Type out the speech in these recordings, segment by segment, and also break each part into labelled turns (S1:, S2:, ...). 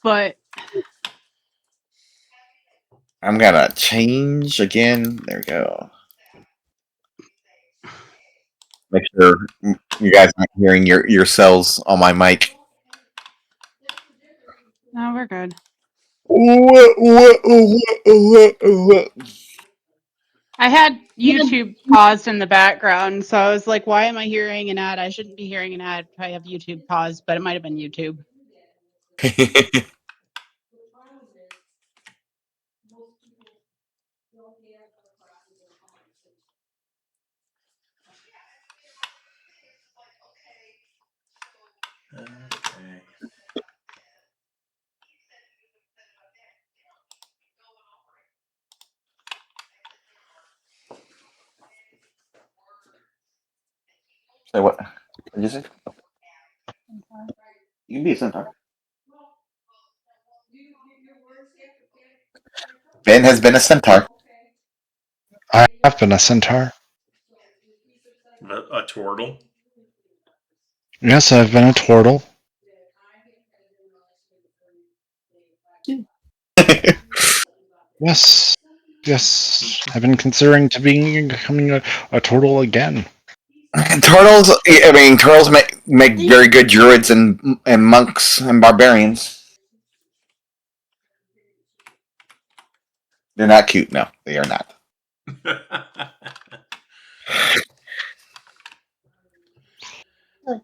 S1: But
S2: I'm gonna change again. There we go. Make sure you guys aren't hearing yourselves on my mic.
S1: no, we're good. I had YouTube paused in the background, so I was like, why am I hearing an ad? I shouldn't be hearing an ad if I have YouTube paused, but it might have been YouTube.
S3: Okay.
S2: Say what? What did you say? You can be a centaur. Ben has been a centaur.
S4: I have been a centaur.
S3: A turtle?
S4: Yes, I've been a turtle. Yes. Yes. I've been considering becoming a turtle again.
S2: Turtles. I mean, turtles make very good druids and monks and barbarians. They're not cute. No, they are not.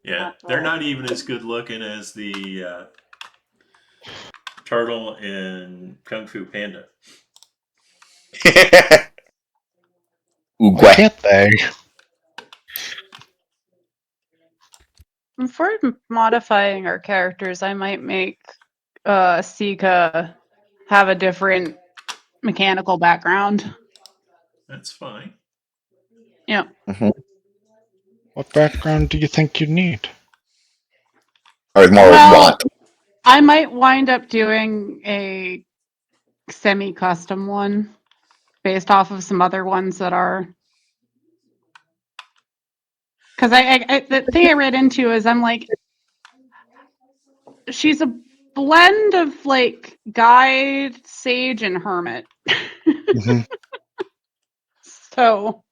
S3: Yeah, they're not even as good looking as the turtle in Kung Fu Panda.
S4: Why can't they?
S1: For modifying our characters, I might make Sika have a different mechanical background.
S3: That's fine.
S1: Yeah.
S2: Mm-hmm.
S4: What background do you think you need?
S2: Or more want.
S1: I might wind up doing a semi-custom one based off of some other ones that are. Because the thing I read into is I'm like, she's a blend of like guide, sage, and hermit.
S4: Mm-hmm.
S1: So.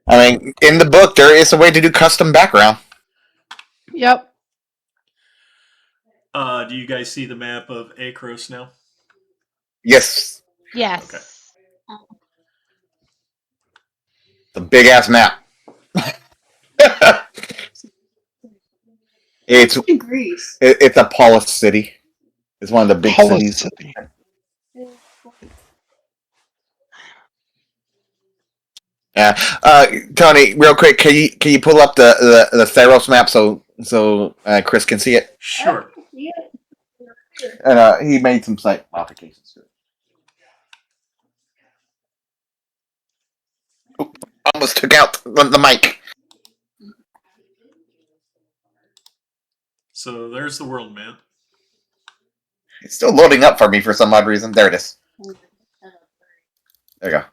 S2: I mean, in the book, there is a way to do custom background.
S1: Yep.
S3: Do you guys see the map of Akros now?
S2: Yes.
S1: Yes.
S3: Okay.
S2: The big ass map. It's
S5: Greece.
S2: It's a polis city. It's one of the big cities.
S4: City.
S2: Yeah. Tony, real quick, can you pull up the Theros map so Chris can see it?
S3: Sure.
S2: And he made some slight modifications to it. Oop, almost took out the mic.
S3: So there's the world map.
S2: It's still loading up for me for some odd reason. There it is. There you go.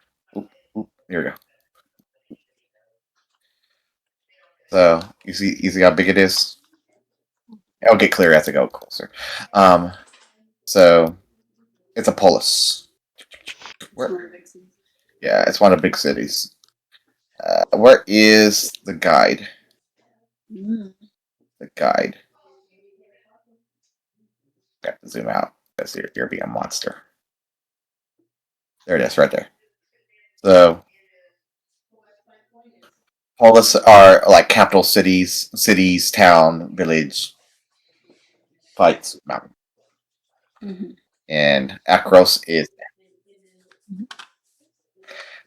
S2: Oop, here we go. So you see how big it is. It'll get clearer as I go closer. So it's a polis. Yeah, it's one of the big cities. Where is the guide? The guide. Got to zoom out because you're being a monster. There it is, right there. So, polis are like capital cities, town, village, fights, mountain.
S5: Mm-hmm.
S2: And Akros is.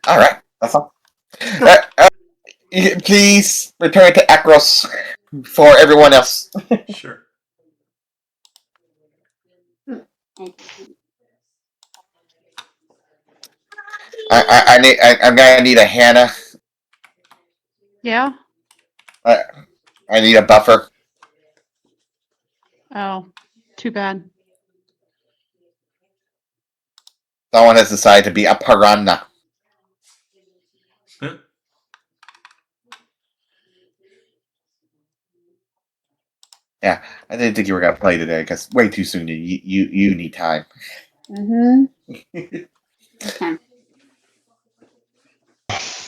S2: All right, that's all. Please return to Akros for everyone else.
S3: Sure.
S2: I'm gonna need a Hannah.
S1: Yeah.
S2: I need a buffer.
S1: Oh, too bad.
S2: Someone has decided to be a piranha. Yeah, I didn't think you were gonna play today because way too soon. You need time.
S5: Mm-hmm. Okay.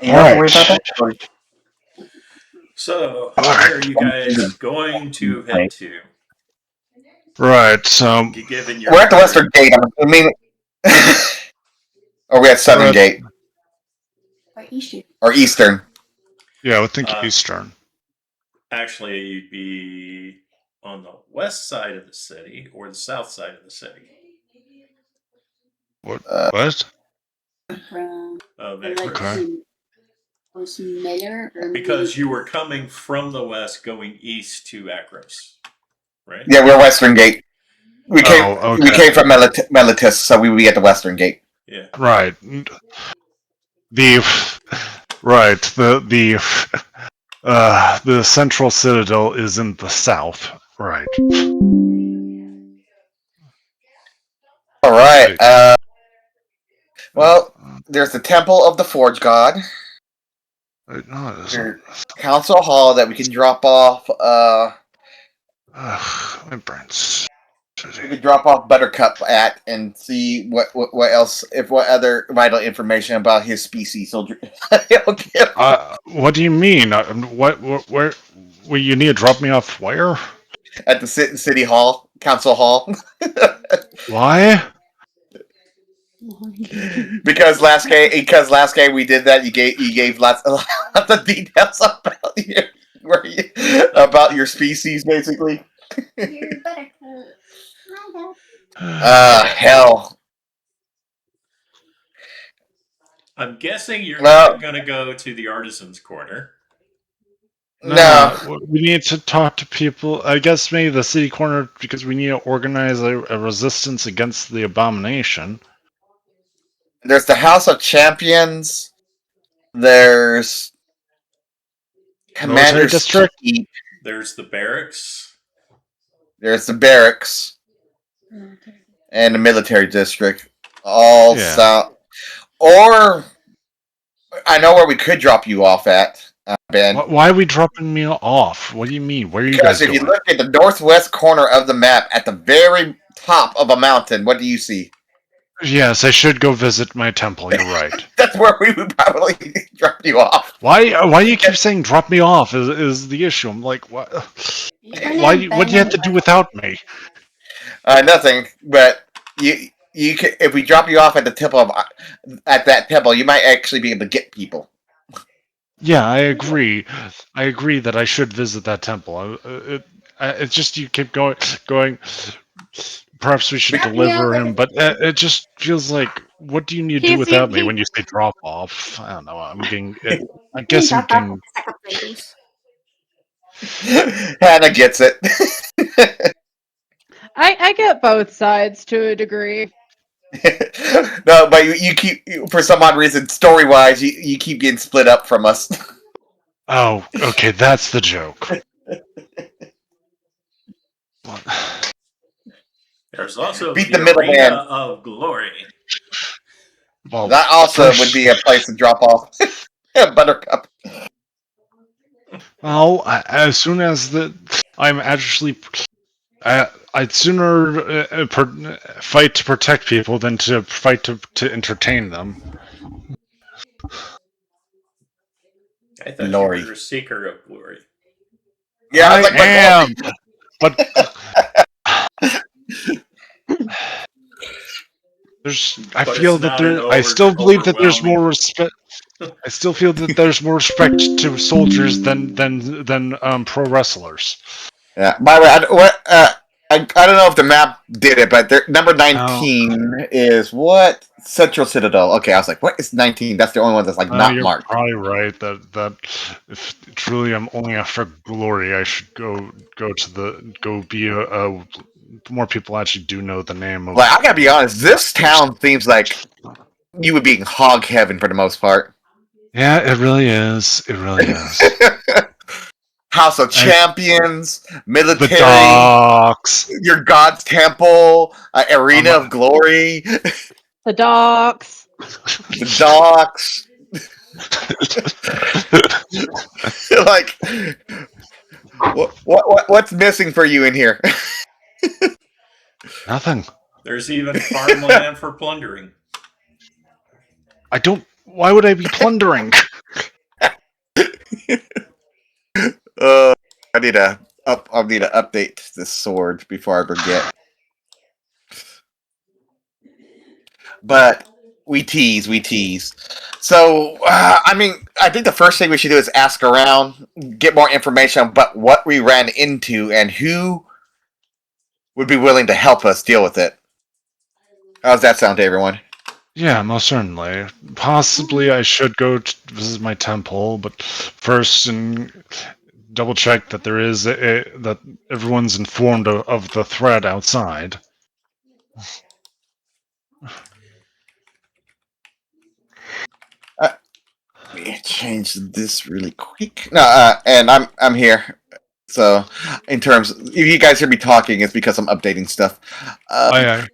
S2: You don't have to worry about that.
S3: So,
S4: All
S3: where are
S4: right.
S3: you guys going to head to?
S4: Right. So
S3: Given your
S2: We're at the
S3: current-
S2: Western Gate. I mean, or we're at Southern
S4: We're at-
S2: Gate
S5: Or issue.
S2: or Eastern.
S4: yeah, I would think Eastern.
S3: Actually, you'd be on the west side of the city or the south side of the city.
S4: What?
S2: Uh,
S4: What?
S5: From
S3: Of
S5: like
S3: Akros.
S5: was Miller or
S3: Because you were coming from the west going east to Akros, right?
S2: Yeah, we're Western Gate. We came
S4: okay.
S2: from Melitus, so we would be at the Western Gate.
S3: Yeah.
S4: Right. The central citadel is in the south. Right.
S2: All right.
S4: Right.
S2: Well, there's the Temple of the Forge God.
S4: Wait, no, it isn't.
S2: There's Council Hall that we can drop off.
S4: My brain's.
S2: We could drop off Buttercup at and see what else, what other vital information about his species soldier.
S4: What do you mean? Where? Well, you need to drop me off where?
S2: At the city hall, council hall.
S4: Why?
S2: because last game we did that. You gave lots of details about your species, basically.
S5: Your Buttercup.
S2: Hell.
S3: I'm guessing you're
S2: Well-
S3: not going to go to the Artisan's Corner.
S2: No.
S4: We need to talk to people. I guess maybe the city corner because we need to organize a resistance against the abomination.
S2: There's the House of Champions. There's Commander's
S4: District?
S2: Keep.
S3: There's the barracks.
S2: There's the barracks and the military district. All
S4: Yeah.
S2: south. Or I know where we could drop you off at, Ben.
S4: Why are we dropping me off? What do you mean? Where are you
S2: Because
S4: guys
S2: if
S4: going?
S2: you look at the northwest corner of the map, at the very top of a mountain, what do you see?
S4: Yes, I should go visit my temple. You're right.
S2: That's where we would probably drop you off.
S4: Why do you keep saying drop me off? Is the issue? I'm like, what? What do you have to do without me?
S2: Nothing. But you can, if we drop you off at the at that temple, you might actually be able to get people.
S4: Yeah, I agree. I agree that I should visit that temple. It's just you keep going. Perhaps we should deliver him, but it just feels like, what do you need to do without me when you say drop off? I don't know. I'm getting. I guess I'm getting.
S2: Hannah gets it.
S1: I get both sides to a degree.
S2: No, but you keep, for some odd reason, story wise, you keep getting split up from us.
S4: Oh, okay, that's the joke.
S3: There's also
S2: Beat
S3: the
S2: the middleman.
S3: Arena of Glory.
S4: Well,
S2: That also would be a place to drop off Buttercup.
S4: Well, as soon as I'm actually, I'd sooner fight to protect people than to fight to entertain them.
S3: I thought
S2: Glory.
S3: you were a seeker of glory.
S2: Yeah,
S4: I
S2: was like,
S4: am, but I
S3: But
S4: feel
S3: it's
S4: that
S3: not
S4: I still believe that there's
S3: overwhelming.
S4: more respect. I still feel that there's more respect to soldiers than pro wrestlers.
S2: Yeah. By the way, I don't know if the map did it, but number 19 is what? Central Citadel. Okay, I was like, what is 19? That's the only one that's like not
S4: You're
S2: marked.
S4: probably right that if truly I'm only after glory, I should go be a more people actually do know the name of.
S2: Like, I gotta be honest, this town seems like you would be in hog heaven for the most part.
S4: Yeah, it really is. It really is.
S2: House of Champions, military,
S4: The docks.
S2: your God's temple, arena of glory,
S1: The docks.
S2: the docks. Like, What's missing for you in here?
S4: Nothing.
S3: There's even farmland for plundering.
S4: I don't. Why would I be plundering?
S2: I need to update this sword before I forget. But we tease. So, I mean, I think the first thing we should do is ask around, get more information about what we ran into and who would be willing to help us deal with it. How does that sound to everyone?
S4: Yeah, most certainly. Possibly I should go visit my temple, but first and double check that there is that everyone's informed of the threat outside.
S2: Let me change this really quick. No, and I'm here. So, in terms, if you guys hear me talking, it's because I'm updating stuff.
S4: Aye.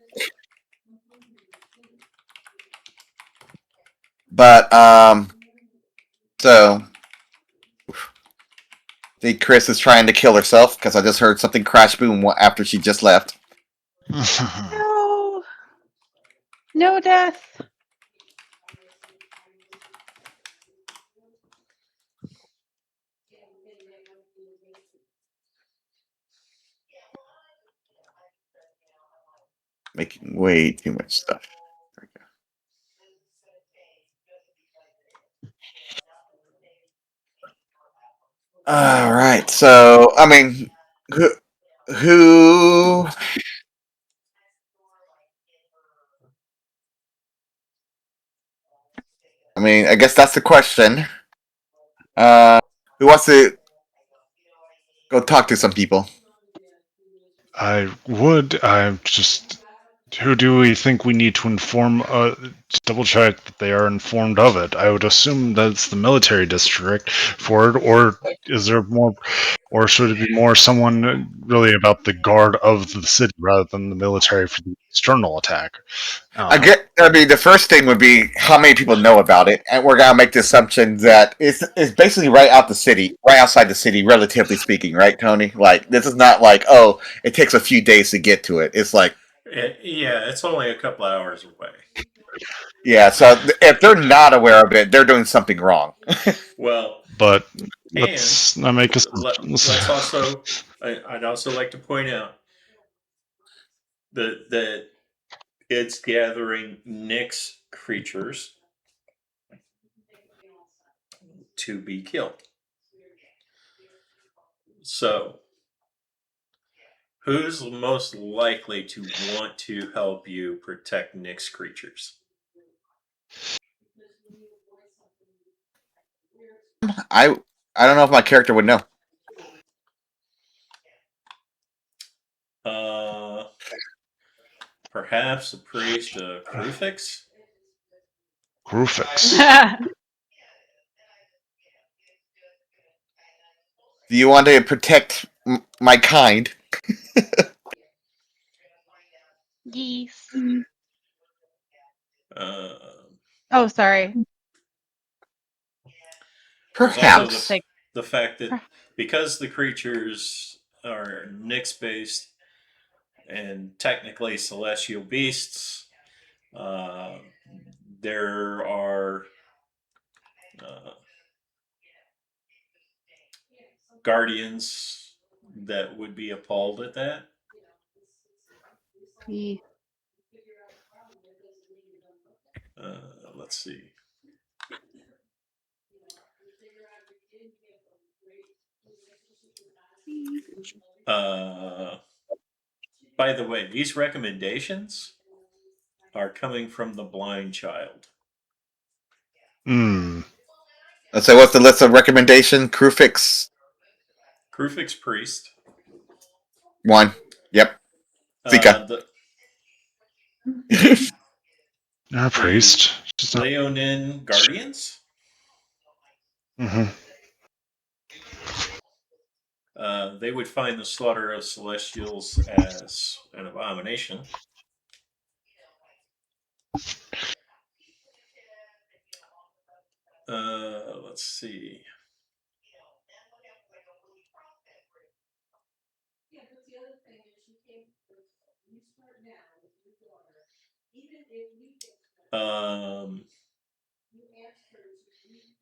S2: But so I think Chris is trying to kill herself because I just heard something crash boom after she just left.
S1: No. No death.
S2: Making way too much stuff. There we go. All right. So, I mean, who I mean, I guess that's the question. Who wants to go talk to some people?
S4: I would. I just. Who do we think we need to inform? To double check that they are informed of it. I would assume that's the military district for it, or is there more, or should it be more someone really about the guard of the city rather than the military for the external attack?
S2: I mean, the first thing would be how many people know about it, and we're gonna make the assumption that it's basically right outside the city, relatively speaking, right, Tony? Like, this is not like, oh, it takes a few days to get to it. It's like,
S3: Yeah, it's only a couple hours away.
S2: yeah. So if they're not aware of it, they're doing something wrong.
S3: Well,
S4: But
S3: and
S4: let's not make assumptions.
S3: let's also, I'd also like to point out that it's gathering Nyx creatures to be killed. So, who's most likely to want to help you protect Nyx creatures?
S2: I don't know if my character would know.
S3: Perhaps a priest, Krufix?
S4: Grufix.
S2: Do you want to protect my kind?
S1: Geese.
S3: Uh,
S1: Oh, sorry.
S3: there's also
S2: Perhaps.
S3: the fact that because the creatures are Nyx based and technically celestial beasts, uh, there are guardians that would be appalled at that. Let's see. By the way, these recommendations are coming from the blind child.
S2: Let's say, what's the list of recommendation? Krufix
S3: Krufix priest.
S2: 1. Yep. Sika.
S4: Not a priest. Just
S3: Leonin guardians. They would find the slaughter of celestials as an abomination. Let's see.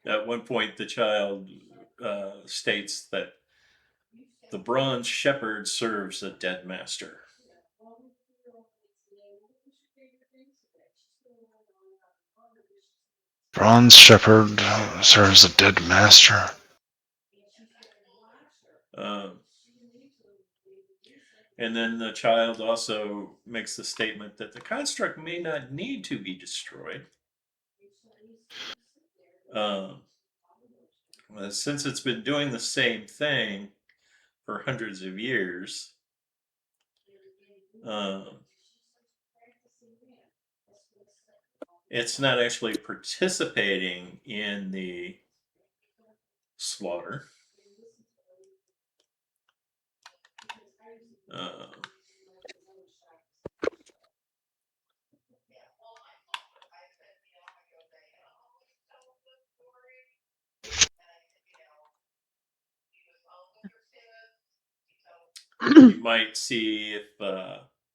S3: At one point, the child states that the bronze shepherd serves a dead master.
S4: Bronze shepherd serves a dead master.
S3: And then the child also makes the statement that the construct may not need to be destroyed. Since it's been doing the same thing for hundreds of years, it's not actually participating in the slaughter. You might see if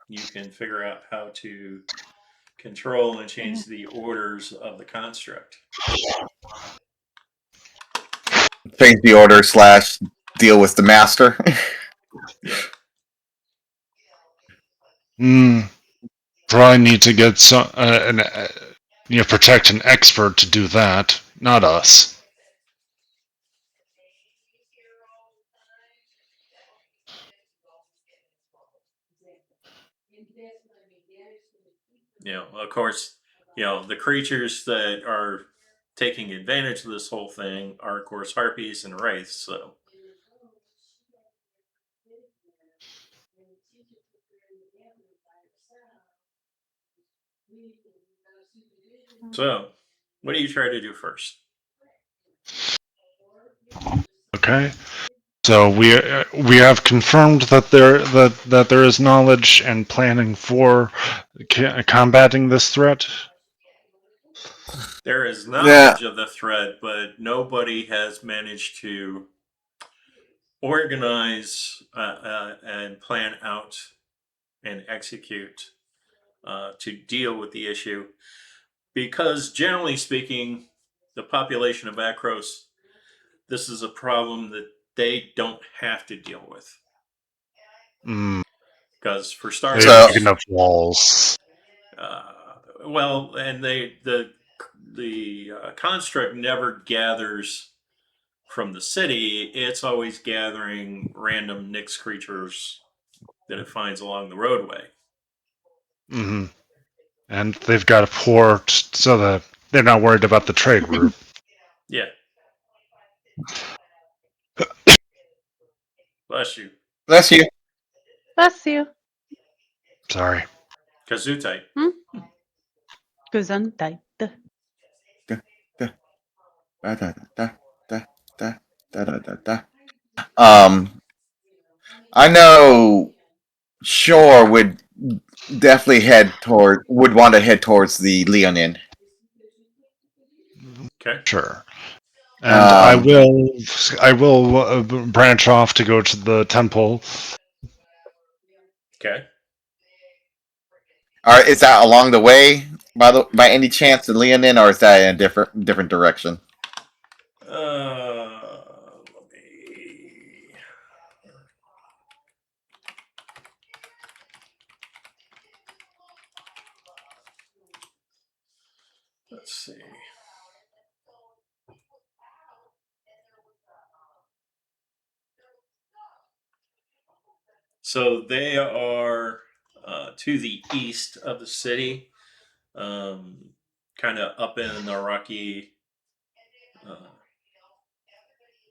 S3: you can figure out how to control and change the orders of the construct.
S2: Change the order / deal with the master.
S3: Yeah.
S4: Probably need to get protect an expert to do that, not us.
S3: Of course, the creatures that are taking advantage of this whole thing are, of course, harpies and wraiths. So, what do you try to do first?
S4: Okay. So we have confirmed that there is knowledge and planning for combating this threat.
S3: There is knowledge of the threat, but nobody has managed to organize and plan out and execute to deal with the issue. Because generally speaking, the population of Akros, this is a problem that they don't have to deal with. Because for starters,
S4: they have big enough walls.
S3: Well, and the construct never gathers from the city. It's always gathering random Nyx creatures that it finds along the roadway.
S4: Mm-hmm. And they've got a port so that they're not worried about the trade route.
S3: Yeah. Bless you.
S2: Bless you.
S1: Bless you.
S4: Sorry.
S3: Kazutai.
S1: Gesundheit.
S2: I know Shore would definitely would want to head towards the Leonin.
S3: Okay.
S4: Sure. And I will branch off to go to the temple.
S3: Okay.
S2: Is that along the way by any chance in Leonin, or is that in a different direction?
S3: Let me. Let's see. So they are to the east of the city, kind of up in the rocky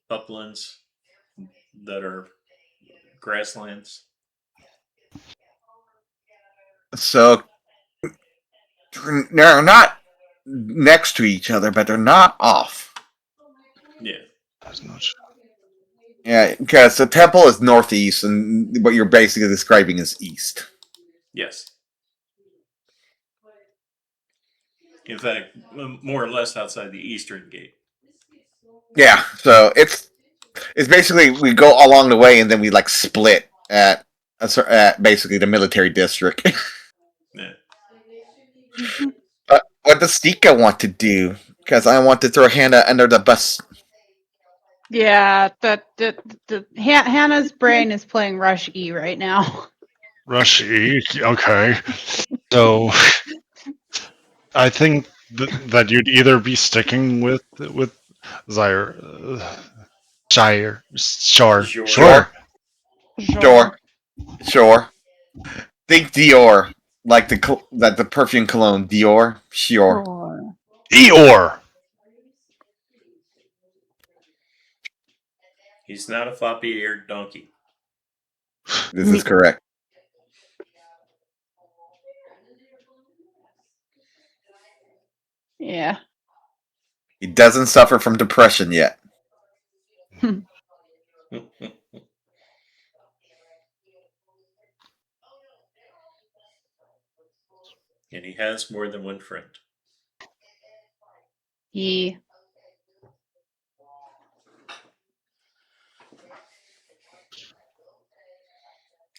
S3: uplands that are grasslands.
S2: So they're not next to each other, but they're not off.
S3: Yeah.
S2: Yeah, because the temple is northeast, and what you're basically describing is east.
S3: Yes. In fact, more or less outside the eastern gate.
S2: Yeah, so it's basically we go along the way, and then we split at basically the military district.
S3: Yeah.
S2: What does Sika want to do? Because I want to throw Hannah under the bus.
S1: Yeah, Hannah's brain is playing Rush E right now.
S4: Rush E. Okay. So I think that you'd either be sticking with Zyre, Shire, Shore,
S3: Sure.
S2: Sure,
S1: Sure.
S2: sure, sure. Think Dior, like the perfume cologne Dior. Sure.
S1: Sure.
S4: Eeyore.
S3: He's not a floppy-eared donkey.
S2: This is correct.
S1: Yeah.
S2: He doesn't suffer from depression yet.
S3: And he has more than one friend.
S1: He.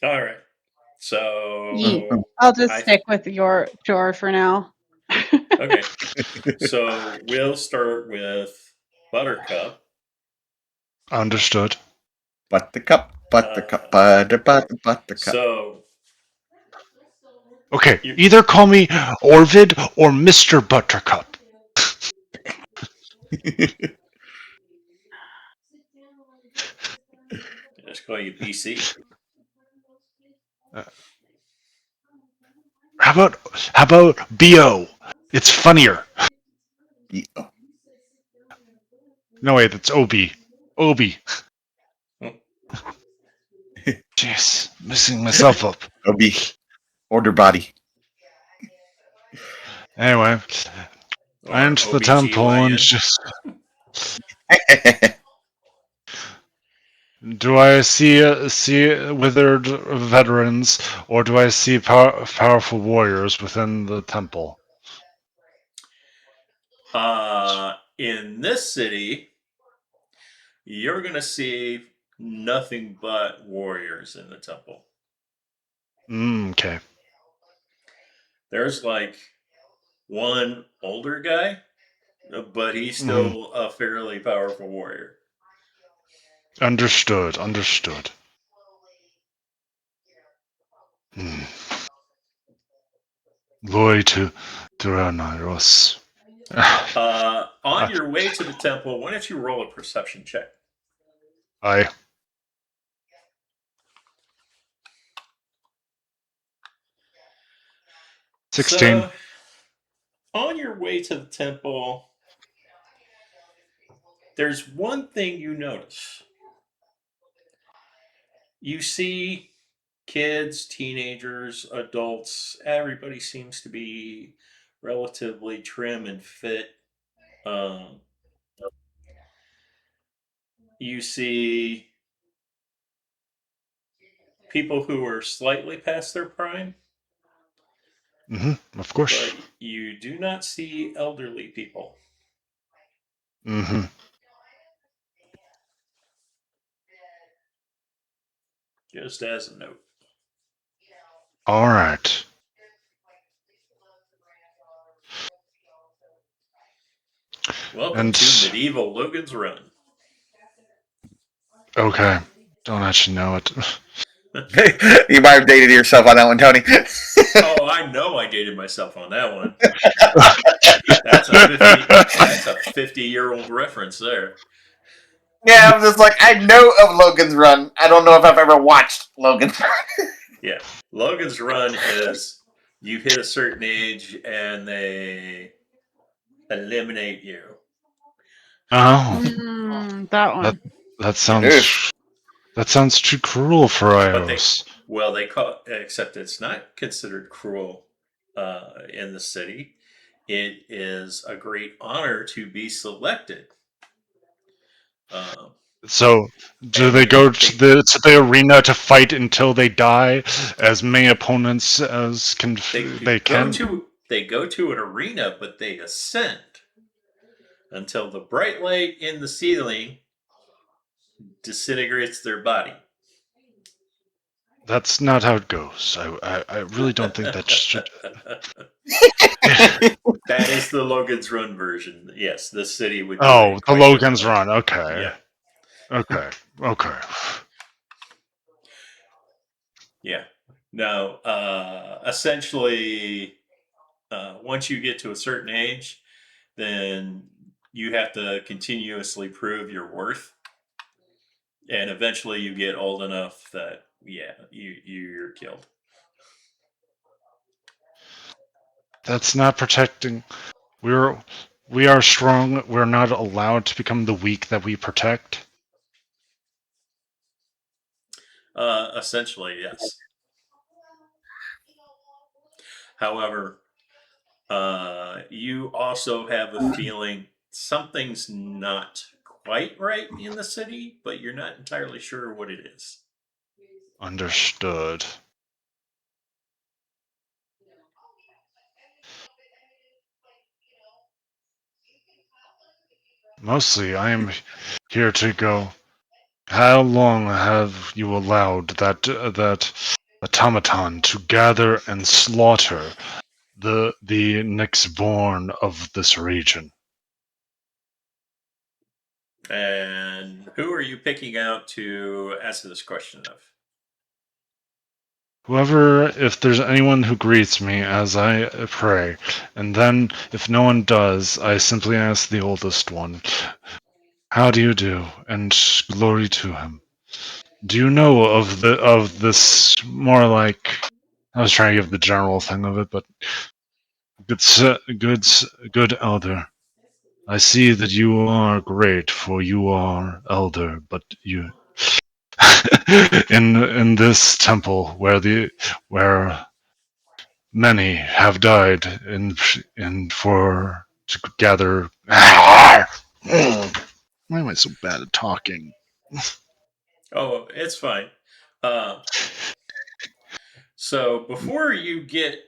S3: All right. So
S1: Ye. I'll just
S3: I-
S1: stick with your Jor for now.
S3: okay. So we'll start with Buttercup.
S4: Understood.
S2: Buttercup, buttercup, buttercup.
S3: So
S4: Okay,
S3: you-
S4: either call me Orvid or Mr. Buttercup.
S3: just call you BC.
S4: How about BO? It's funnier.
S2: Yeah.
S4: No wait, that's OB. Obi. Jeez, messing myself up.
S2: Obi, order body.
S4: Anyway, I
S3: Or
S4: enter the temple and
S3: OBGYN.
S4: just. Do I see withered veterans, or do I see powerful warriors within the temple?
S3: In this city, you're going to see nothing but warriors in the temple.
S4: Okay.
S3: There's like one older guy, but he's still a fairly powerful warrior.
S4: Understood. Glory to Nyxborn.
S3: On your way to the temple, why don't you roll a perception check?
S4: I 16.
S3: So, on your way to the temple, there's one thing you notice. You see kids, teenagers, adults, everybody seems to be relatively trim and fit. You see people who are slightly past their prime,
S4: Of course.
S3: but you do not see elderly people. Just as a note.
S4: All right.
S3: Welcome to medieval Logan's Run.
S4: Okay. Don't actually know it.
S2: You might have dated yourself on that one, Tony.
S3: Oh, I know I dated myself on that one. That's a 50-year-old reference there.
S2: Yeah, I'm just like, I know of Logan's Run. I don't know if I've ever watched Logan's Run.
S3: Yeah. Logan's Run is you hit a certain age and they eliminate you.
S4: Oh,
S1: That one.
S4: that sounds too cruel for
S3: But
S4: Ios.
S3: they call except it's not considered cruel in the city. It is a great honor to be selected.
S4: So, do they go to the arena to fight until they die, as many opponents as they can?
S3: They go to an arena, but they ascend until the bright light in the ceiling disintegrates their body.
S4: That's not how it goes. I really don't think that should.
S3: That is the Logan's Run version. Yes, the city would do
S4: Oh,
S3: it
S4: the
S3: quite
S4: Logan's
S3: differently.
S4: Run. Okay.
S3: Yeah,
S4: Okay. Okay.
S3: yeah. Now, essentially, once you get to a certain age, then you have to continuously prove your worth, and eventually you get old enough that you're killed.
S4: That's not protecting. We're we are strong. We're not allowed to become the weak that we protect.
S3: Essentially, yes. However, you also have a feeling something's not quite right in the city, but you're not entirely sure what it is.
S4: Understood. Mostly, I am here to go. How long have you allowed that automaton to gather and slaughter the Nyxborn of this region?
S3: And who are you picking out to answer this question of?
S4: Whoever, if there's anyone who greets me as I pray, and then if no one does, I simply ask the oldest one, "How do you do?" and glory to him. Do you know of this more like? I was trying to give the general thing of it, but good elder. I see that you are great, for you are elder, but you in this temple where many have died in for to gather. Why am I so bad at talking?
S3: Oh, it's fine. Uh, so before you get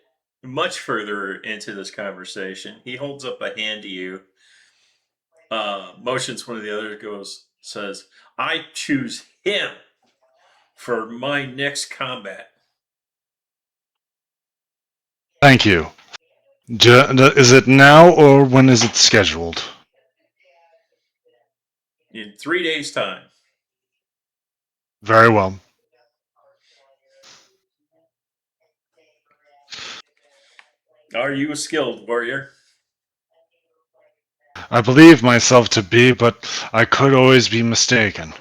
S3: much further into this conversation, he holds up a hand to you, motions one of the others, says, "I choose him for my next combat
S4: Thank you. Is it now or when is it scheduled?
S3: in 3 days' time."
S4: Very well.
S3: Are you a skilled warrior?
S4: I believe myself to be, but I could always be mistaken.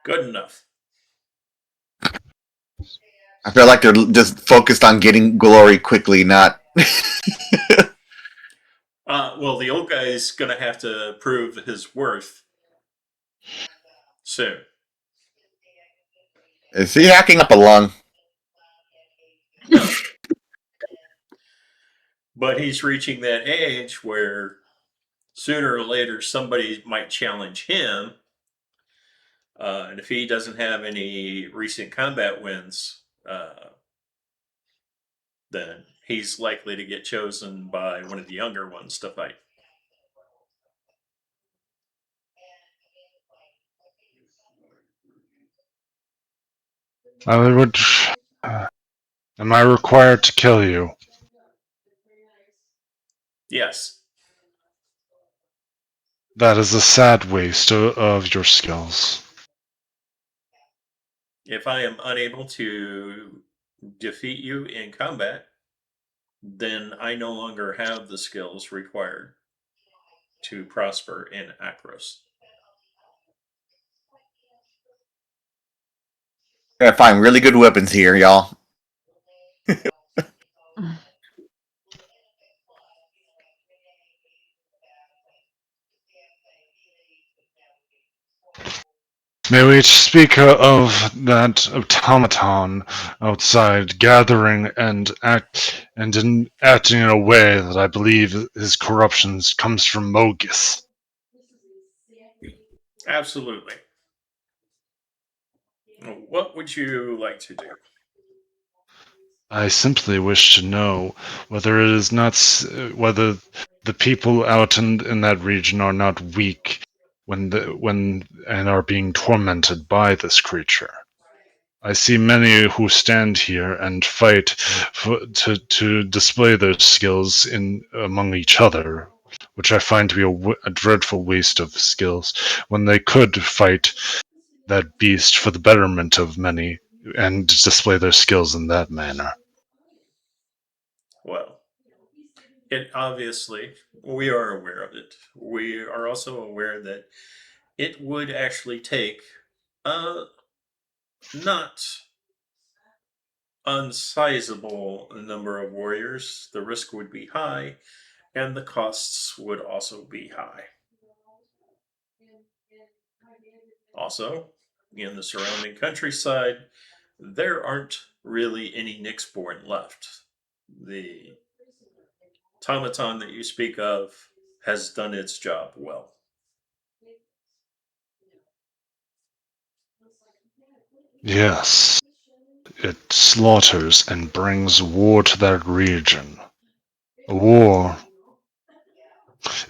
S3: Good enough.
S2: I feel like they're just focused on getting glory quickly, not.
S3: Well, the old guy's going to have to prove his worth soon.
S2: Is he hacking up a lung?
S3: No. But he's reaching that age where sooner or later somebody might challenge him. And if he doesn't have any recent combat wins, then he's likely to get chosen by one of the younger ones to fight.
S4: I would. Am I required to kill you?
S3: Yes.
S4: That is a sad waste of your skills.
S3: If I am unable to defeat you in combat, then I no longer have the skills required to prosper in Akros.
S2: Gotta find really good weapons here, y'all.
S4: May we speak of that automaton outside gathering and acting in a way that I believe his corruption comes from Mogus.
S3: Absolutely. What would you like to do?
S4: I simply wish to know whether it is not whether the people out in that region are not weak when and are being tormented by this creature. I see many who stand here and fight to display their skills among each other, which I find to be a dreadful waste of skills, when they could fight that beast for the betterment of many and display their skills in that manner.
S3: Well, it obviously, we are aware of it. We are also aware that it would actually take a not unsizable number of warriors. The risk would be high, and the costs would also be high. Also, in the surrounding countryside, there aren't really any Nyxborn left. The automaton that you speak of has done its job well.
S4: Yes, it slaughters and brings war to that region. A war.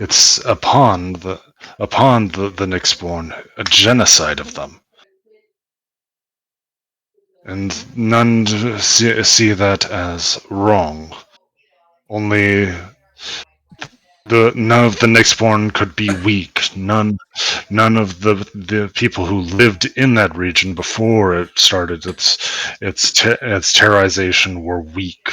S4: It's upon the Nyxborn, a genocide of them. And none see that as wrong. Only none of the Nyxborn could be weak. None of the people who lived in that region before it started its terrorization were weak.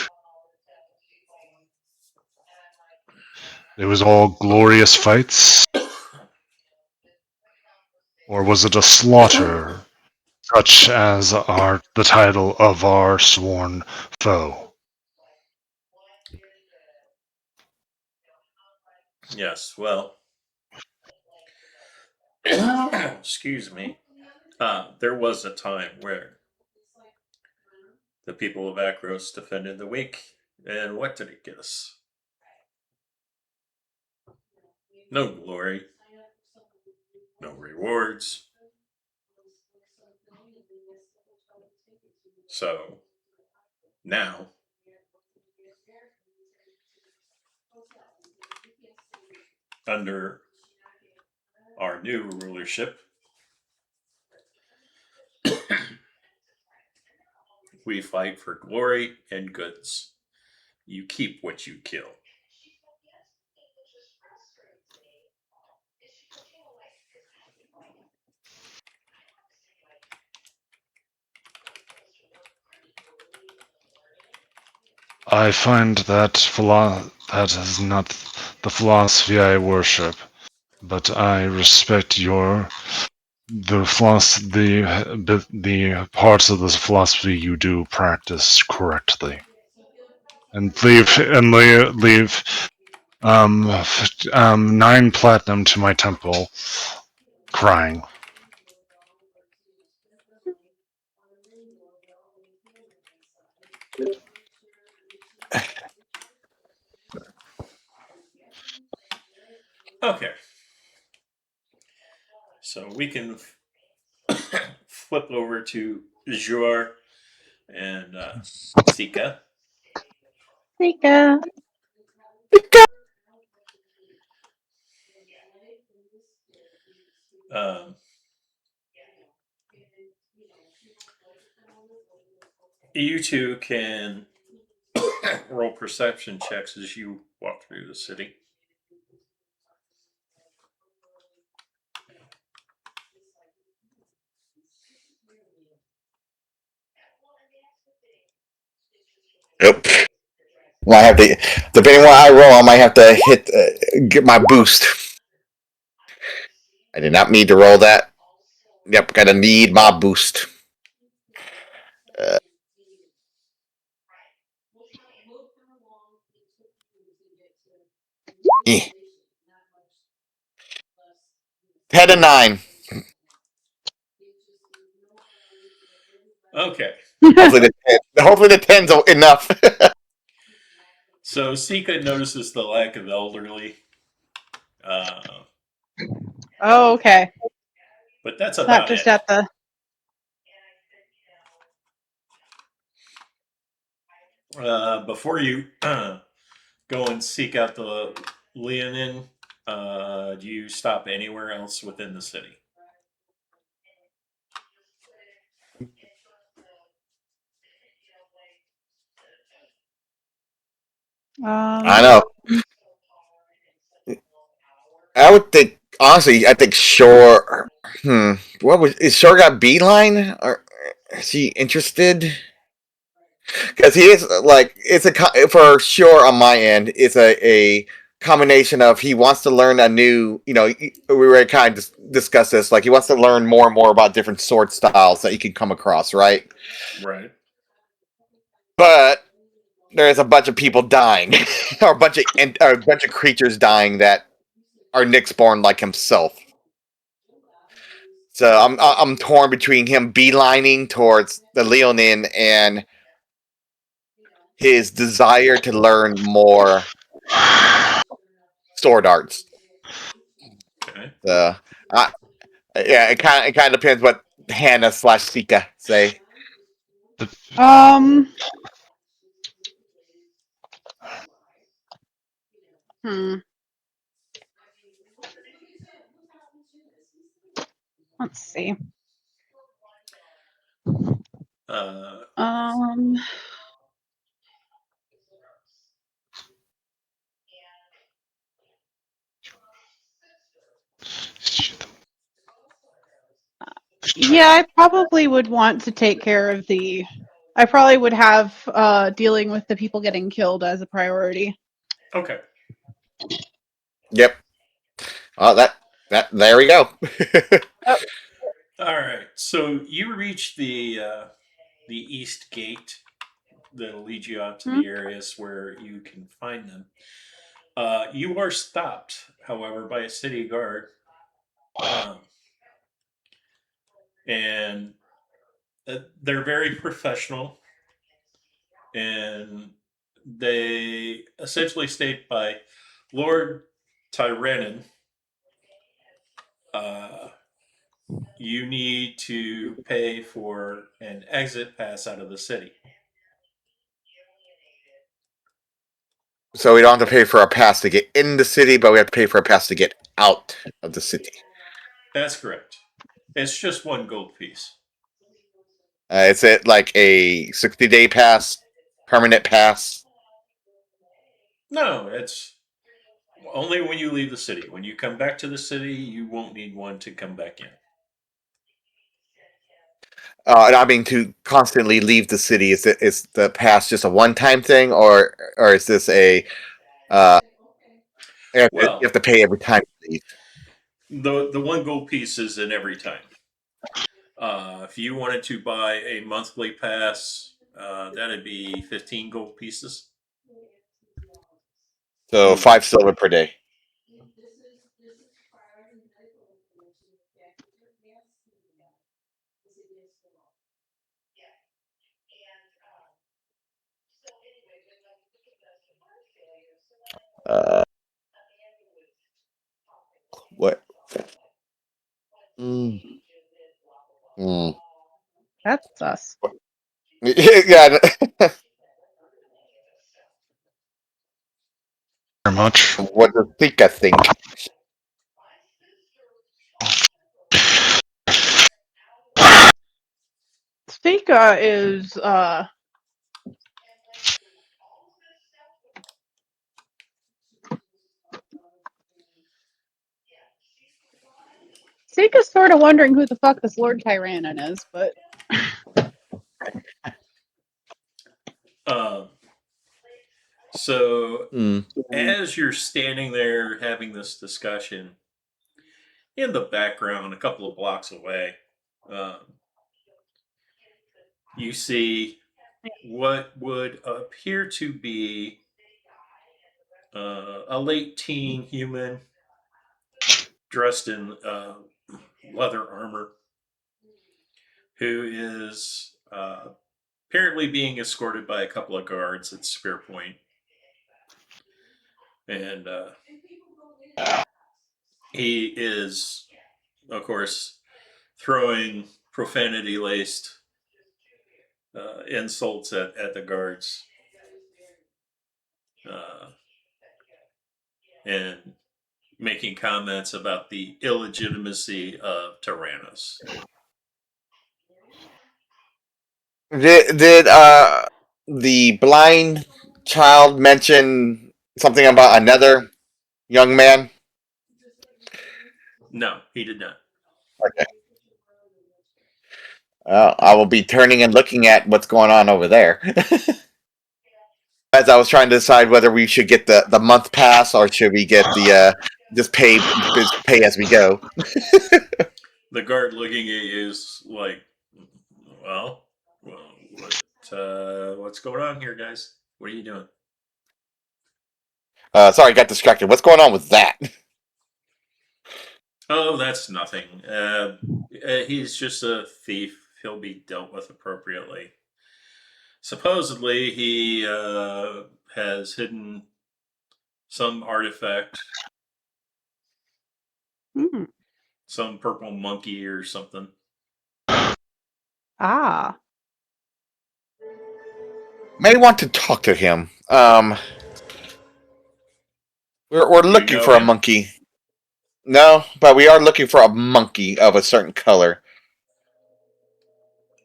S4: It was all glorious fights, or was it a slaughter, such as the title of our sworn foe?
S3: Yes, well, excuse me. There was a time where the people of Akros defended the weak, and what did it get us? No glory, no rewards. So now, under our new rulership, we fight for glory and goods. You keep what you kill.
S4: I find that that is not the philosophy I worship, but I respect the parts of this philosophy you do practice correctly, and leave 9 platinum to my temple, crying.
S3: Okay, so we can flip over to Zor and Sika.
S1: Sika.
S3: Um, you two can roll perception checks as you walk through the city.
S2: Yep. Well, I have to, depending on what I roll, I might have to get my boost. I did not need to roll that. Yep, gotta need my boost. Eh. Had a 9.
S3: Okay,
S2: Hopefully the 10's enough.
S3: so Sika notices the lack of elderly,
S1: Oh, okay.
S3: but that's
S1: Not
S3: about
S1: just
S3: it.
S1: at the.
S3: Before you go and seek out the Leonin, do you stop anywhere else within the city?
S2: I know. I would think honestly. I think Shore. What was is Shore got Beeline or is he interested? Because he is like it's for sure on my end. It's a combination of he wants to learn a new. We were kind of discuss this. Like he wants to learn more and more about different sword styles that he can come across, right?
S3: Right.
S2: But there's a bunch of people dying, or a bunch of creatures dying that are Nyxborn like himself. So I'm torn between him beelining towards the Leonin and his desire to learn more sword arts.
S3: Okay.
S2: So yeah, it kind of depends what Hannah/Sika say.
S1: Um. Hmm. Let's see. Um. Yeah, I probably would want to take care of the. I probably would have dealing with the people getting killed as a priority.
S3: Okay.
S2: Yep. Oh, that there we go.
S3: All right. So you reach the east gate that'll lead you out to
S1: Hmm?
S3: the areas where you can find them. You are stopped, however, by a city guard, um, and they're very professional, and they essentially state by Lord Tyrannon, uh, you need to pay for an exit pass out of the city.
S2: So we don't have to pay for a pass to get in the city, but we have to pay for a pass to get out of the city.
S3: That's correct. It's just one gold piece.
S2: Is it like a 60-day pass, permanent pass?
S3: No, it's only when you leave the city. When you come back to the city, you won't need one to come back in.
S2: And I mean, to constantly leave the city, is the pass just a one-time thing, or is this a you
S3: Well,
S2: have to pay every time you leave?
S3: the one gold piece is in every time. If you wanted to buy a monthly pass, that'd be 15 gold pieces.
S2: So 5 silver per day. Uh, what? Mm. Mm.
S1: That's us.
S2: Yeah.
S4: Very much.
S2: What does Sika think?
S1: Sika is Sika's sort of wondering who the fuck this Lord Tyrannon is, but
S3: Um, so
S2: Mm.
S3: as you're standing there having this discussion, in the background, a couple of blocks away, um, you see what would appear to be a late teen human dressed in leather armor who is apparently being escorted by a couple of guards at spear point. And he is, of course, throwing profanity laced insults at the guards. And making comments about the illegitimacy of Tyrannus.
S2: Did the blind child mention something about another young man?
S3: No, he did not.
S2: Okay. I will be turning and looking at what's going on over there. As I was trying to decide whether we should get the month pass or should we get the just pay as we go.
S3: The guard looking at you is like, well, what's going on here, guys? What are you doing?
S2: Sorry, I got distracted. What's going on with that?
S3: Oh, that's nothing. He's just a thief. He'll be dealt with appropriately. Supposedly, he has hidden some artifact,
S1: Hmm.
S3: some purple monkey or something.
S1: Ah.
S2: May want to talk to him. We're
S3: Do you
S2: looking
S3: know
S2: for a
S3: him?
S2: monkey. No, but we are looking for a monkey of a certain color.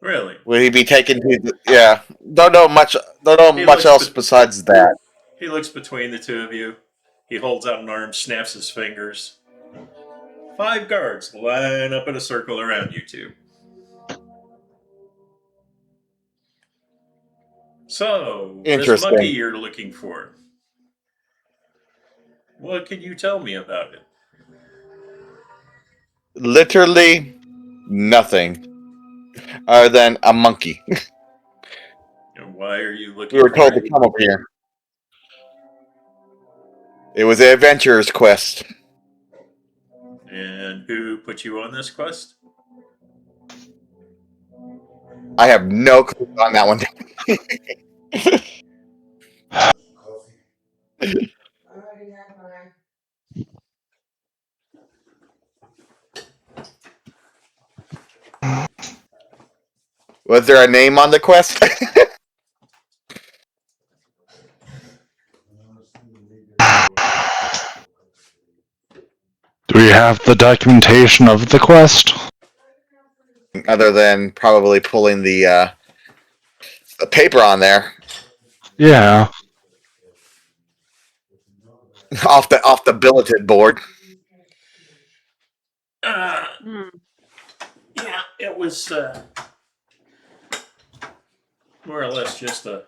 S3: Really?
S2: Will he be taken to? Yeah, don't know much. Don't know
S3: He
S2: much
S3: looks,
S2: else besides that.
S3: he looks between the two of you. He holds out an arm, snaps his fingers. 5 guards line up in a circle around you two. So, this monkey
S2: Interesting.
S3: you're looking for, what can you tell me about it?
S2: Literally nothing other than a monkey.
S3: And why are you
S2: We
S3: looking
S2: were told
S3: for
S2: to
S3: it?
S2: come over here. It was an adventurer's quest.
S3: And who put you on this quest?
S2: I have no clue on that one. Was there a name on the quest?
S4: Do we have the documentation of the quest?
S2: Other than probably pulling the paper on there
S4: Yeah.
S2: off the bulletin board.
S1: Hmm.
S3: Yeah, it was more or less just a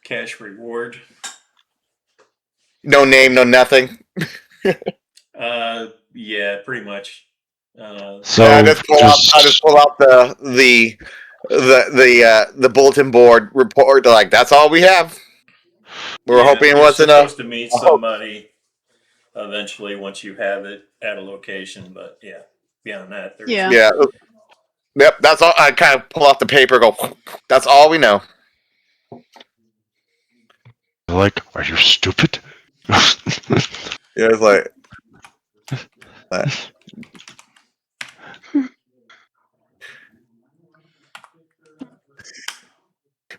S3: cash reward.
S2: No name, no nothing.
S3: Yeah, pretty much.
S2: I
S4: So
S2: just pull out. I just
S4: just
S2: pull out the bulletin board report. Like that's all we have. We were
S3: Yeah,
S2: hoping it
S3: you're
S2: wasn't
S3: supposed to meet
S2: a hoax.
S3: somebody eventually once you have it at a location, but yeah, beyond that, there's
S1: Yeah.
S2: Yeah. Yep. That's all. I kind of pull out the paper. Go. That's all we know.
S4: like, are you stupid?
S2: Yeah. It's like. uh,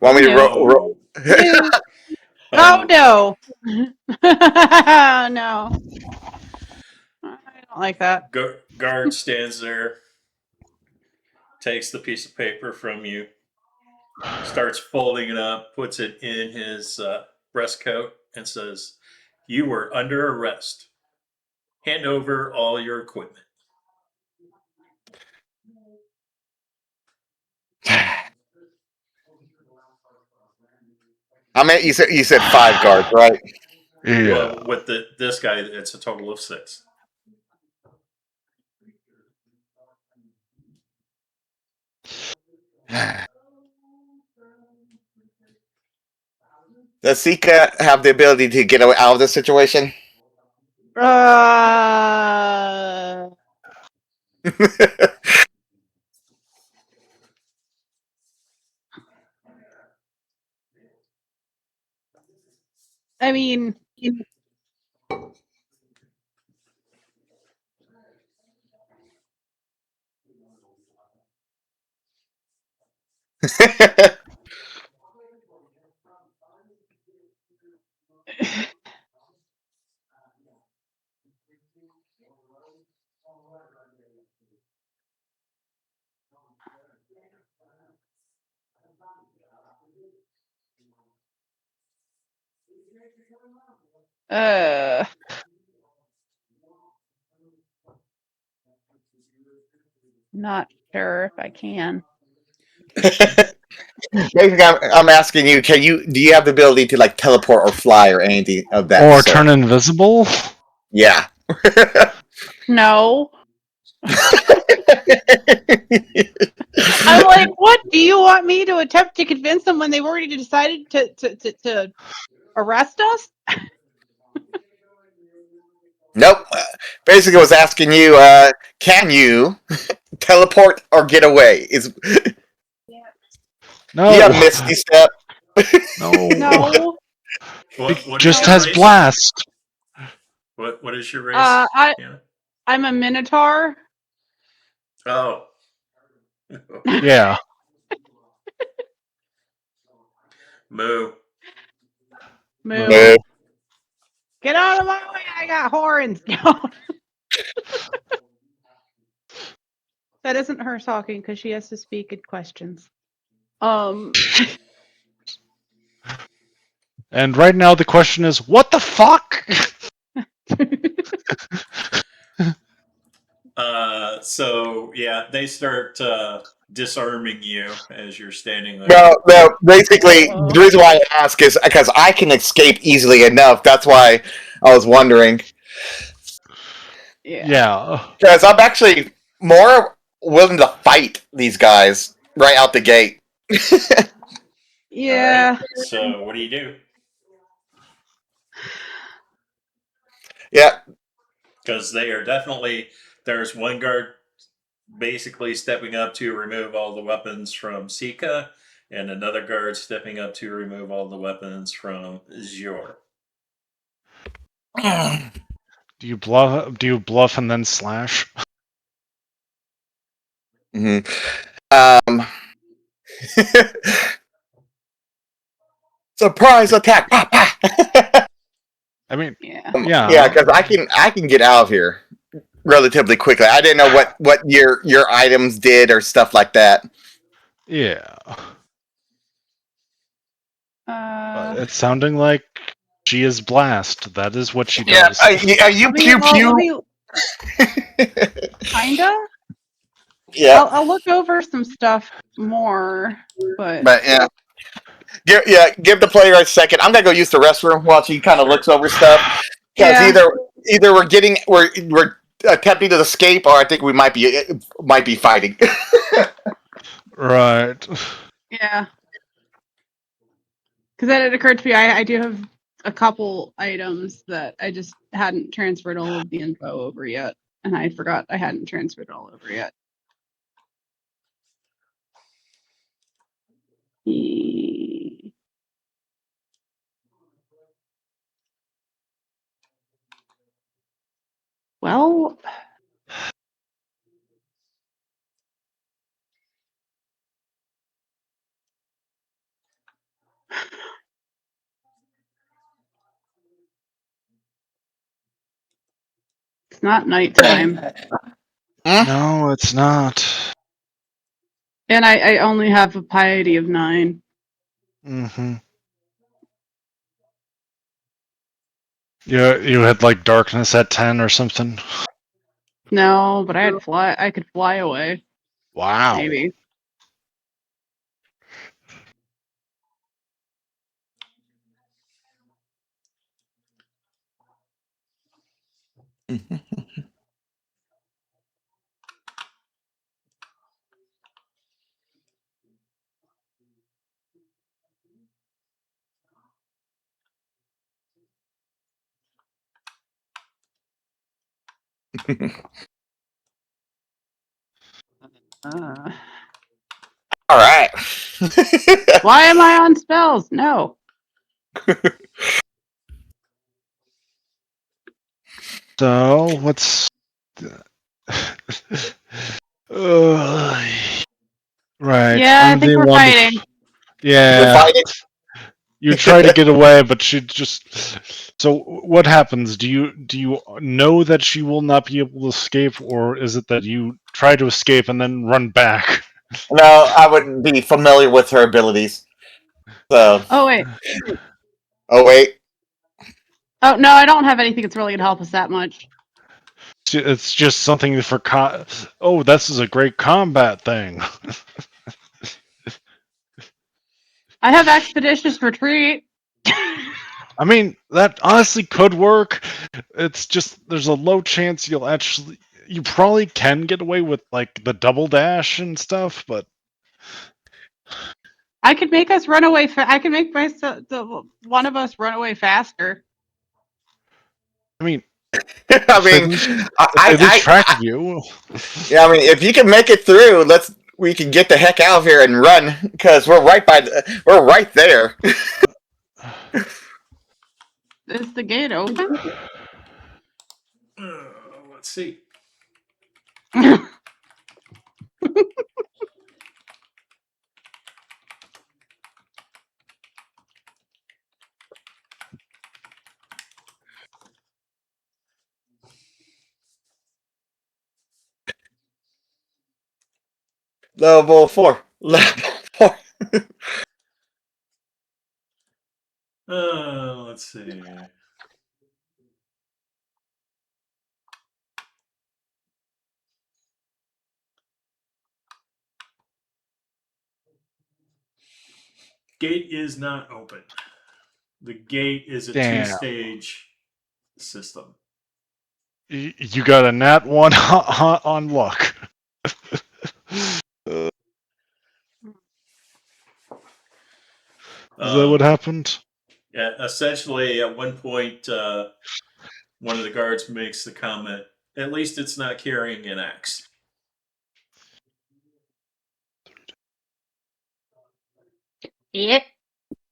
S2: Want
S1: Oh
S2: me to
S3: so.
S1: no. Oh
S3: Um,
S1: no. No. I don't like that.
S3: guard stands there, takes the piece of paper from you, starts folding it up, puts it in his breast coat, and says, "You were under arrest. Hand over all your equipment."
S2: I mean, you said 5 guards, right?
S4: Yeah.
S3: Well, with this guy, it's a total of 6.
S2: Does Sika have the ability to get out of this situation?
S1: Uh, I mean, Not sure if I can.
S2: Basically, I'm asking you, do you have the ability to like teleport or fly or anything of that
S4: Or
S2: sort?
S4: turn invisible?
S2: Yeah.
S1: No. I'm like, what do you want me to attempt to convince them when they've already decided to arrest us?
S2: Nope. Basically, I was asking you, can you teleport or get away?
S4: No.
S2: Do you have Misty Step?
S4: No.
S1: No.
S3: What is
S4: Just
S3: your
S4: has
S3: race?
S4: blast.
S3: What is your race? Yeah.
S1: I'm a Minotaur.
S3: Oh.
S4: Yeah.
S3: Moo.
S1: Moo.
S2: No.
S1: Get out of my way! I got horns. No. That isn't her talking because she has to speak in questions.
S4: And right now the question is, what the fuck?
S3: So yeah, they start disarming you as you're standing there.
S2: No. Basically, the reason why I ask is because I can escape easily enough. That's why I was wondering.
S4: Yeah.
S2: Because I'm actually more willing to fight these guys right out the gate.
S1: Yeah.
S3: All right. So what do you do?
S2: Yeah.
S3: Because they are definitely, there's one guard basically stepping up to remove all the weapons from Sika, and another guard stepping up to remove all the weapons from Zor.
S4: Do you bluff and then slash?
S2: Mm-hmm. Surprise attack! Pa, pa.
S4: I mean,
S1: Yeah.
S2: Yeah, because I can get out of here relatively quickly. I didn't know what your items did or stuff like that.
S4: yeah. It's sounding like she is blast. That is what she
S2: Yeah,
S4: does.
S2: are you pew pew?
S1: Kinda.
S2: Yeah,
S1: I'll look over some stuff more, but
S2: yeah. Give the player a second. I'm gonna go use the restroom while she kind of looks over stuff. Because either we're attempting to escape, or I think we might be fighting.
S4: Right.
S1: yeah. Because then it occurred to me I do have a couple items that I just hadn't transferred all of the info over yet, and I forgot I hadn't transferred all over yet. Well, it's not nighttime,
S4: No, it's not.
S1: and I only have a piety of 9.
S4: Mm-hmm. You had like darkness at 10 or something.
S1: No, but I could fly away.
S4: Wow.
S1: Maybe.
S2: All right.
S1: Why am I on spells? No.
S4: So what's right?
S1: Yeah, I
S4: I'm
S1: think
S4: the
S1: we're
S4: one.
S1: fighting.
S4: Yeah.
S2: You're fighting.
S4: You try to get away, but she just. So what happens? Do you know that she will not be able to escape, or is it that you try to escape and then run back?
S2: No, I wouldn't be familiar with her abilities. So.
S1: Oh wait.
S2: Oh wait.
S1: Oh no, I don't have anything that's really gonna help us that much.
S4: It's just something for oh, this is a great combat thing.
S1: I have expeditious retreat.
S4: I mean, that honestly could work. It's just there's a low chance you probably can get away with like the double dash and stuff, but
S1: I could make us run away. I can make one of us run away faster.
S4: I mean,
S2: I
S4: if they
S2: mean,
S4: lose,
S2: I,
S4: if they lose
S2: I,
S4: track of you,
S2: yeah, I mean, if you can make it through, we can get the heck out of here and run because we're right there.
S1: Is the gate open?
S3: Let's see.
S2: Level 4. Level 4.
S3: Let's see. Gate is not open. The gate is a
S4: damn,
S3: two-stage system.
S4: you got a nat 1 on luck. Is that what happened?
S3: Yeah, essentially, at one point, one of the guards makes the comment, "At least it's not carrying an axe."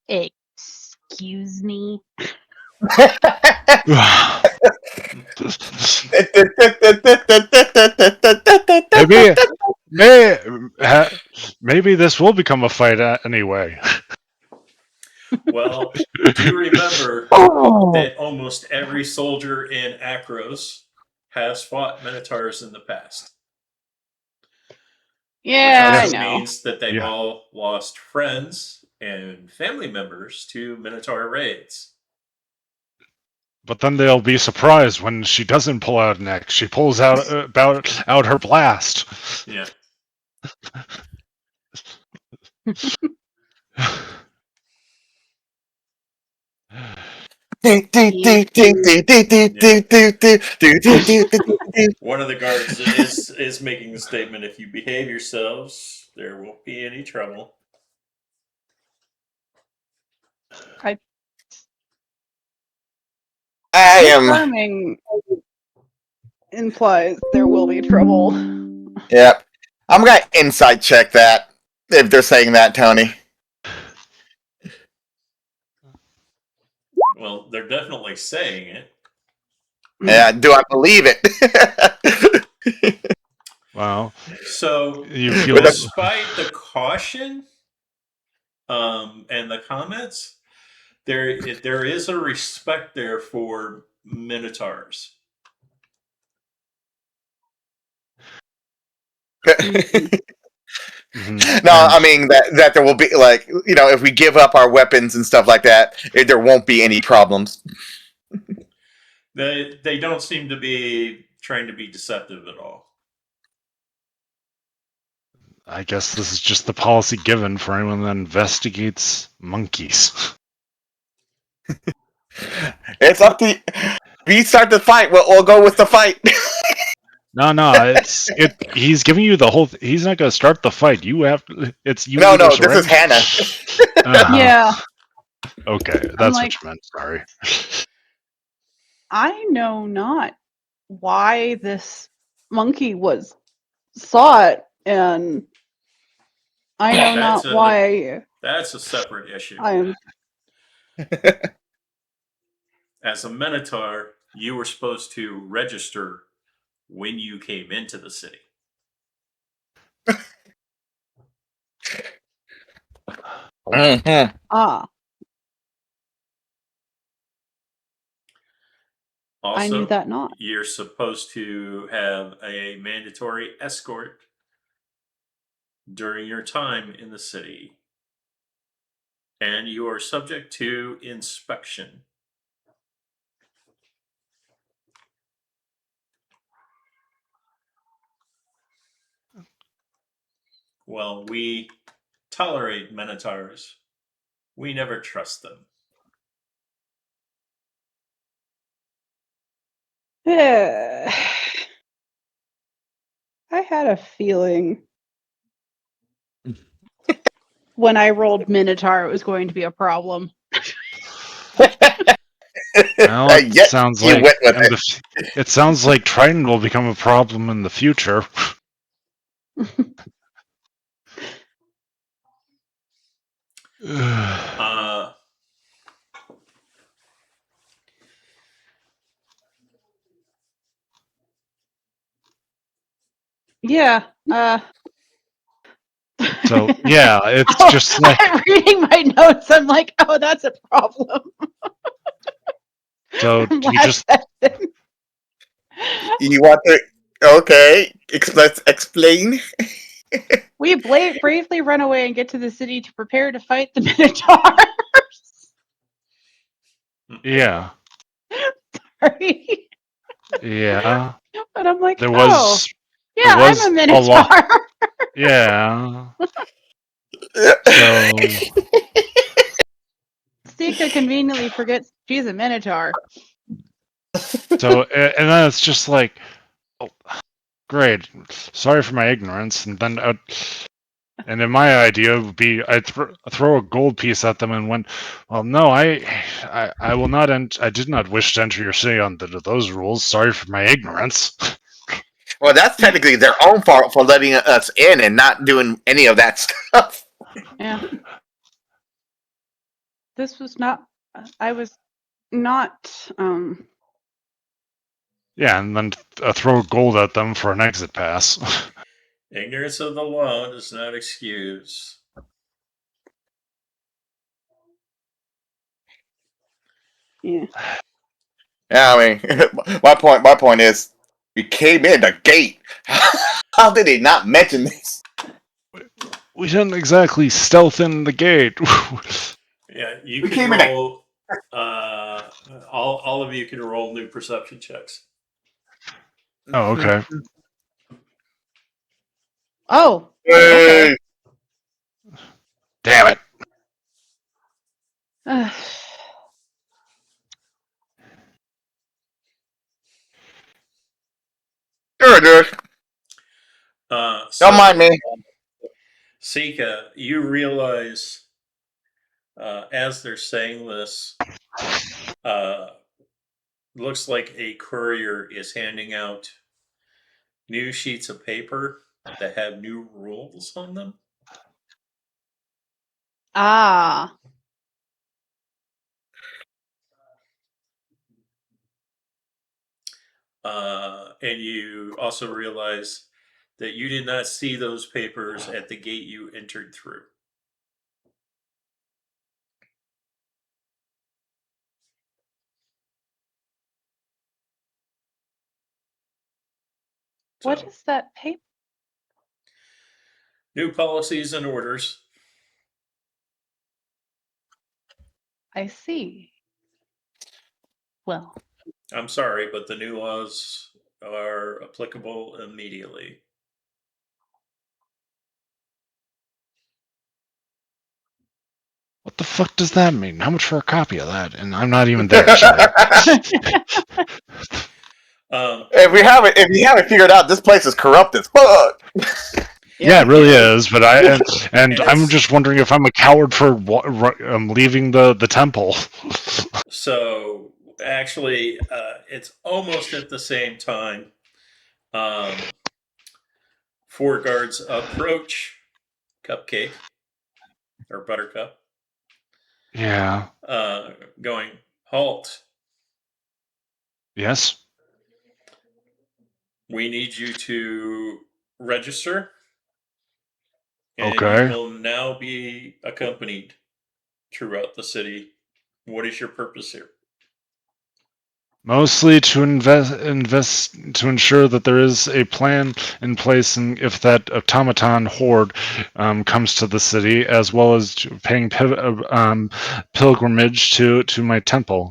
S1: Excuse me.
S4: Maybe this will become a fight anyway.
S3: Well, do remember that almost every soldier in Akros has fought Minotaurs in the past. Which
S1: Yeah, I
S3: also
S1: know.
S3: means that they've
S4: Yeah.
S3: all lost friends and family members to Minotaur raids.
S4: But then they'll be surprised when she doesn't pull out an axe. She pulls out out her blast.
S3: Yeah. One of the guards is making the statement, "If you behave yourselves, there won't be any trouble."
S2: I am.
S1: Confirming implies there will be trouble.
S2: Yep. I'm gonna inside check that if they're saying that, Tony.
S3: Well, they're definitely saying it.
S2: Yeah, do I believe it?
S4: Wow.
S3: So,
S4: You feel
S3: despite the caution and the comments, there is a respect there for Minotaurs.
S2: No, I mean that there will be if we give up our weapons and stuff like that, there won't be any problems.
S3: They don't seem to be trying to be deceptive at all.
S4: I guess this is just the policy given for anyone that investigates monkeys.
S2: It's up to you. If you start the fight, we'll go with the fight.
S4: No, he's giving you the whole. He's not going to start the fight. You have. It's you
S2: No,
S4: either
S2: this is
S4: surrender.
S2: Hannah.
S1: Yeah.
S4: Okay, that's what you meant. Sorry.
S1: I know not why this monkey was sought, and I know not why
S3: That's a separate issue.
S1: I am.
S3: As a Minotaur, you were supposed to register when you came into the city.
S2: Mm-hmm.
S1: Also,
S3: Also,
S1: I knew that not.
S3: You're supposed to have a mandatory escort during your time in the city, and you are subject to inspection. Well, we tolerate Minotaurs. We never trust them.
S1: I had a feeling when I rolled Minotaur, it was going to be a problem.
S4: Well, it
S2: Yet
S4: sounds
S2: you
S4: like
S2: went with
S4: it sounds like Triton will become a problem in the future.
S1: Yeah.
S4: So yeah, it's just like
S1: I'm reading my notes. I'm like, oh, that's a problem.
S4: so
S1: From
S4: you
S1: last
S4: just
S1: session.
S2: You want to? Okay, explain.
S1: We bravely run away and get to the city to prepare to fight the Minotaurs.
S4: yeah.
S1: Sorry.
S4: Yeah.
S1: But I'm like,
S4: There
S1: oh,
S4: was
S1: yeah, I'm a
S4: a
S1: Minotaur.
S4: lot. Yeah. So
S1: Sika conveniently forgets she's a Minotaur.
S4: and then it's just like, oh, great. Sorry for my ignorance, and then and then my idea would be I'd throw a gold piece at them and went, well, no, I will not. I did not wish to enter your city under those rules. Sorry for my ignorance.
S2: Well, that's technically their own fault for letting us in and not doing any of that stuff.
S1: Yeah. This was not. I was not.
S4: Yeah, and then throw gold at them for an exit pass.
S3: Ignorance of the law does not excuse.
S1: Yeah.
S2: Yeah, I mean, my point is, we came in the gate. How did they not mention this?
S4: We didn't exactly stealth in the gate.
S3: Yeah, you
S2: We
S3: can
S2: came in
S3: roll. All of you can roll new perception checks.
S4: Oh, okay.
S1: Oh.
S2: Hey.
S1: Okay.
S4: Damn it.
S2: Sure, dude.
S3: So,
S2: Don't mind me.
S3: Sika, you realize as they're saying this, looks like a courier is handing out new sheets of paper that have new rules on them.
S1: Ah.
S3: And you also realize that you did not see those papers at the gate you entered through.
S1: What
S3: So,
S1: is that paper?
S3: new policies and orders.
S1: I see. Well.
S3: I'm sorry, but the new laws are applicable immediately.
S4: What the fuck does that mean? How much for a copy of that? And I'm not even there. Sorry.
S2: If you haven't figured out, this place is corrupt as fuck.
S4: Yeah, it really
S3: Yeah.
S4: is. But and I'm just wondering if I'm a coward for leaving the temple.
S3: So actually, it's almost at the same time. 4 guards approach Cupcake or Buttercup,
S4: Yeah.
S3: going, "Halt!
S4: Yes.
S3: We need you to register, and you
S4: Okay.
S3: will now be accompanied throughout the city. What is your purpose here?"
S4: Mostly to invest to ensure that there is a plan in place, and if that automaton horde comes to the city, as well as paying pilgrimage to my temple.